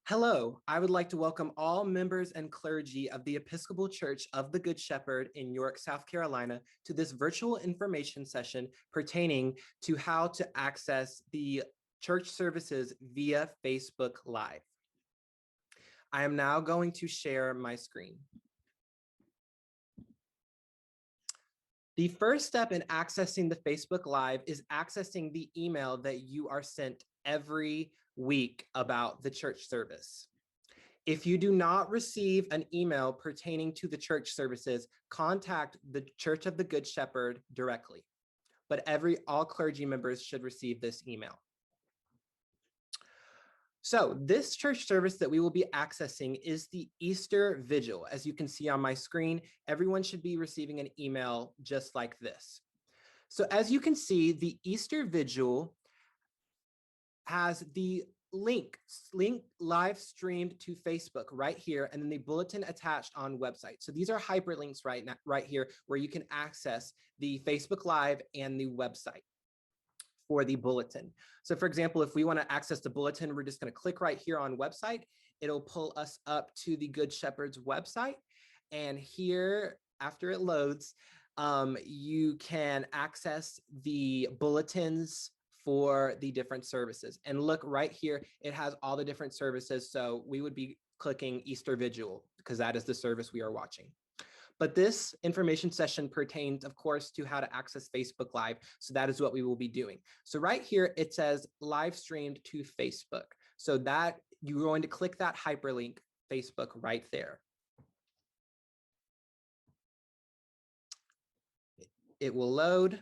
Hello, I would like to welcome all members and clergy of the Episcopal Church of the Good Shepherd in York, South Carolina, to this virtual information session pertaining to how to access the church services via Facebook Live. I am now going to share my screen. The first step in accessing the Facebook Live is accessing the email that you are sent every week about the church service. If you do not receive an email pertaining to the church services, contact the Church of the Good Shepherd directly. But all clergy members should receive this email. So this church service that we will be accessing is the Easter Vigil. As you can see on my screen, everyone should be receiving an email just like this. So as you can see, the Easter Vigil has the link live streamed to Facebook right here, and then the bulletin attached on website. So these are hyperlinks right here where you can access the Facebook Live and the website for the bulletin. So for example, if we want to access the bulletin, we're just going to click right here on website. It'll pull us up to the Good Shepherd's website. And here, after it loads, you can access the bulletins for the different services. And look right here, it has all the different services. So we would be clicking Easter Vigil because that is the service we are watching. But this information session pertains, of course, to how to access Facebook Live. So that is what we will be doing. So right here, it says live streamed to Facebook. So that you're going to click that hyperlink, Facebook, right there. It will load.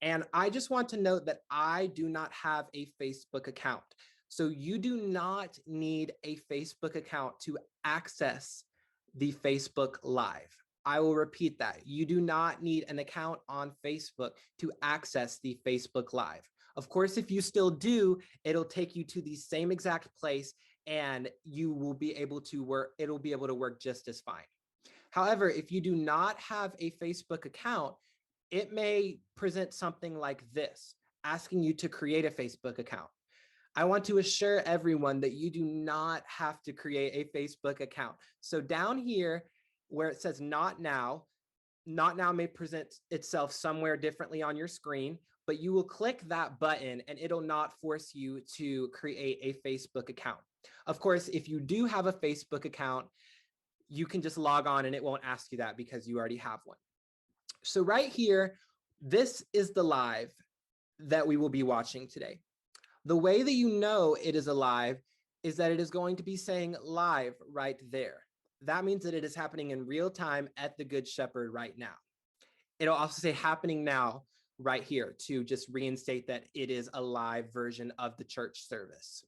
And I just want to note that I do not have a Facebook account. So you do not need a Facebook account to access the Facebook Live. I will repeat that. You do not need an account on Facebook to access the Facebook Live. Of course, if you still do, it'll take you to the same exact place and you will be able to work, it'll be able to work just as fine. However, if you do not have a Facebook account, it may present something like this, asking you to create a Facebook account. I want to assure everyone that you do not have to create a Facebook account. So down here where it says not now may present itself somewhere differently on your screen, but you will click that button and it'll not force you to create a Facebook account. Of course, if you do have a Facebook account, you can just log on and it won't ask you that because you already have one. So right here, this is the live that we will be watching today. The way that you know it is a live is that it is going to be saying live right there. That means that it is happening in real time at the Good Shepherd right now. It'll also say happening now right here to just reinstate that it is a live version of the church service.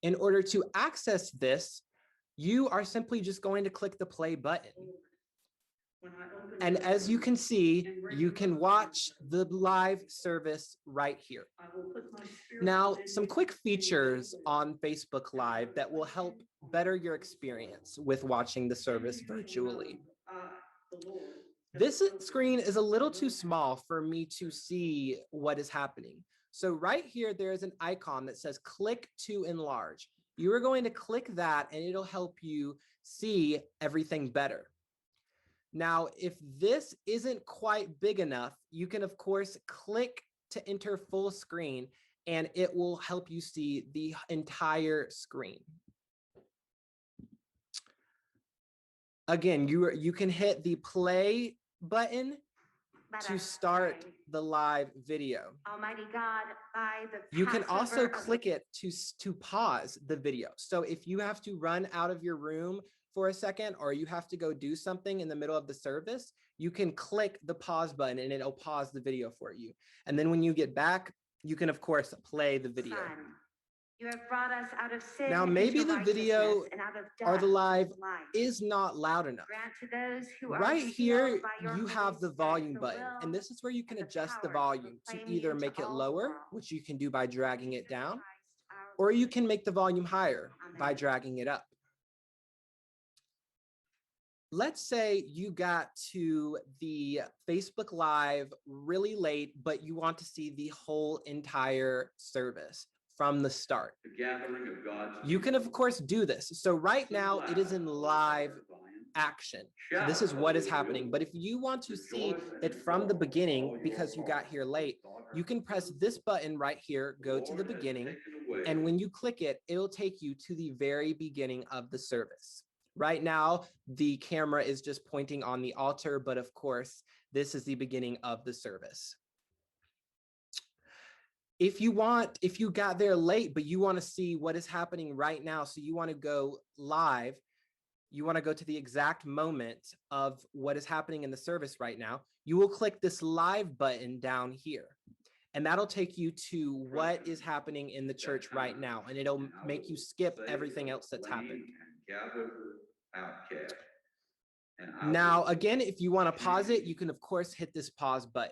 In order to access this, you are simply just going to click the play button. And as you can see, you can watch the live service right here. Now, some quick features on Facebook Live that will help better your experience with watching the service virtually. This screen is a little too small for me to see what is happening. So right here, there is an icon that says click to enlarge. You are going to click that and it'll help you see everything better. Now, if this isn't quite big enough, you can, of course, click to enter full screen, and it will help you see the entire screen. Again, you can hit the play button to start the live video. Almighty God, by the you can also click it to pause the video. So if you have to run out of your room for a second, or you have to go do something in the middle of the service, you can click the pause button and it'll pause the video for you. And then when you get back, you can, of course, play the video. Son, you have brought us out of sin. Now, maybe the video and out of or the live into life. is not loud enough. Grant to those who Right are here, by your you Holy have the Spirit volume the button, will and this is where you can and the adjust the power to volume to proclaim either into make it all the lower, world. which you can do by dragging it down, Christ, our or you Lord. can make the volume higher Amen. by dragging it up. Let's say you got to the Facebook Live really late, but you want to see the whole entire service. from the start. The gathering of God's You can, of people. course, do this. So right now it is in live action. So this is what is happening. But if you want to see it from the beginning, because you got here late, you can press this button right here, go to the beginning, and when you click it, it'll take you to the very beginning of the service. Right now, the camera is just pointing on the altar, but of course, this is the beginning of the service. If you got there late, but you want to see what is happening right now, so you want to go live, you want to go to the exact moment of what is happening in the service right now, you will click this live button down here. And that'll take you to what is happening in the church right now. And it'll make you skip everything else that's happened. Now, again, if you want to pause it, you can, of course, hit this pause button.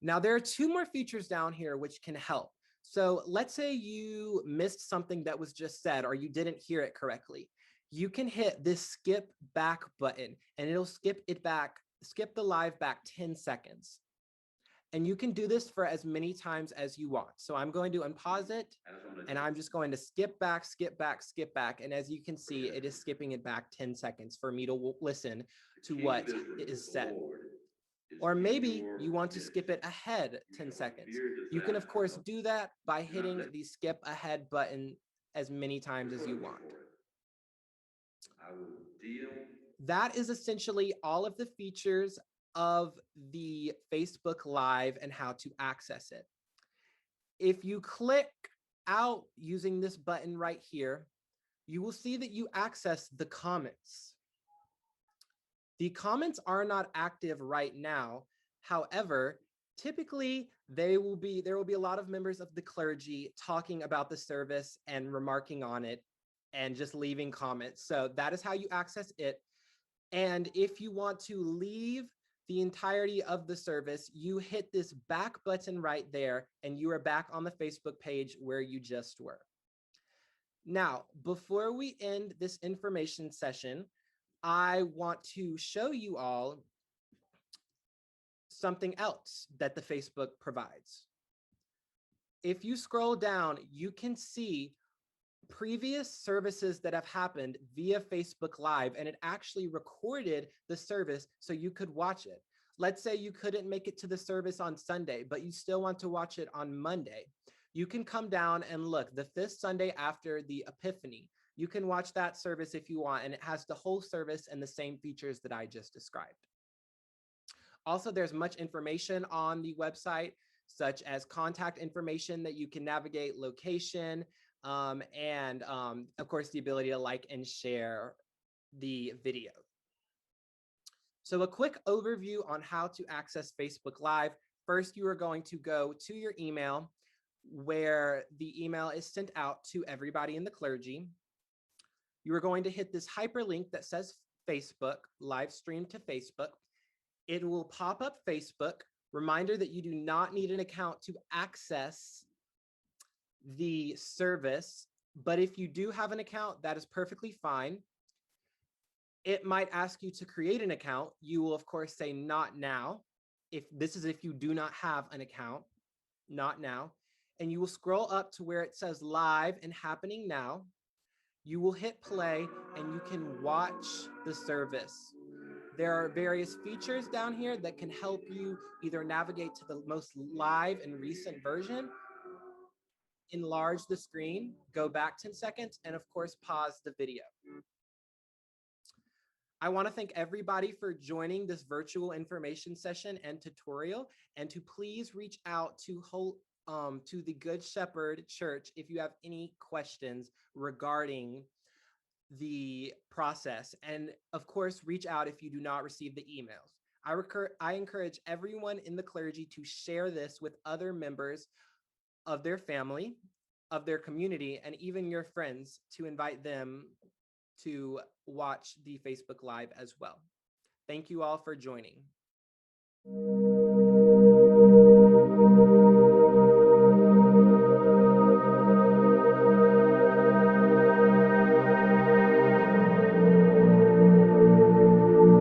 Now, there are two more features down here which can help. So let's say you missed something that was just said, or you didn't hear it correctly. You can hit this skip back button and it'll skip the live back 10 seconds. And you can do this for as many times as you want. So I'm going to unpause it and I'm just going to skip back, skip back, skip back. And as you can see, it is skipping it back 10 seconds for me to listen to what is said. Or maybe you want to skip it ahead 10 seconds. You can, of course, do that by hitting the skip ahead button as many times as you want. That is essentially all of the features of the Facebook Live and how to access it. If you click out using this button right here, you will see that you access the comments. The comments are not active right now. However, typically there will be a lot of members of the clergy talking about the service and remarking on it and just leaving comments. So that is how you access it. And if you want to leave the entirety of the service, you hit this back button right there and you are back on the Facebook page where you just were. Now, before we end this information session, I want to show you all something else that the Facebook provides. If you scroll down, you can see previous services that have happened via Facebook Live, and it actually recorded the service so you could watch it. Let's say you couldn't make it to the service on Sunday, but you still want to watch it on Monday. You can come down and look, the 5th Sunday after the Epiphany. You can watch that service if you want, and it has the whole service and the same features that I just described. Also, there's much information on the website, such as contact information that you can navigate, location, and of course, the ability to like and share the video. So a quick overview on how to access Facebook Live. First, you are going to go to your email, where the email is sent out to everybody in the clergy. You are going to hit this hyperlink that says Facebook, live stream to Facebook. It will pop up Facebook. Reminder that you do not need an account to access the service, but if you do have an account, that is perfectly fine. It might ask you to create an account. You will, of course, say not now. If you do not have an account, not now. And you will scroll up to where it says live and happening now. You will hit play and you can watch the service. There are various features down here that can help you either navigate to the most live and recent version, enlarge the screen, go back 10 seconds, and of course, pause the video. I want to thank everybody for joining this virtual information session and tutorial, and to please reach out to the Good Shepherd Church if you have any questions regarding the process. And of course, reach out if you do not receive the emails. I encourage everyone in the clergy to share this with other members of their family, of their community, and even your friends, to invite them to watch the Facebook Live as well. Thank you all for joining.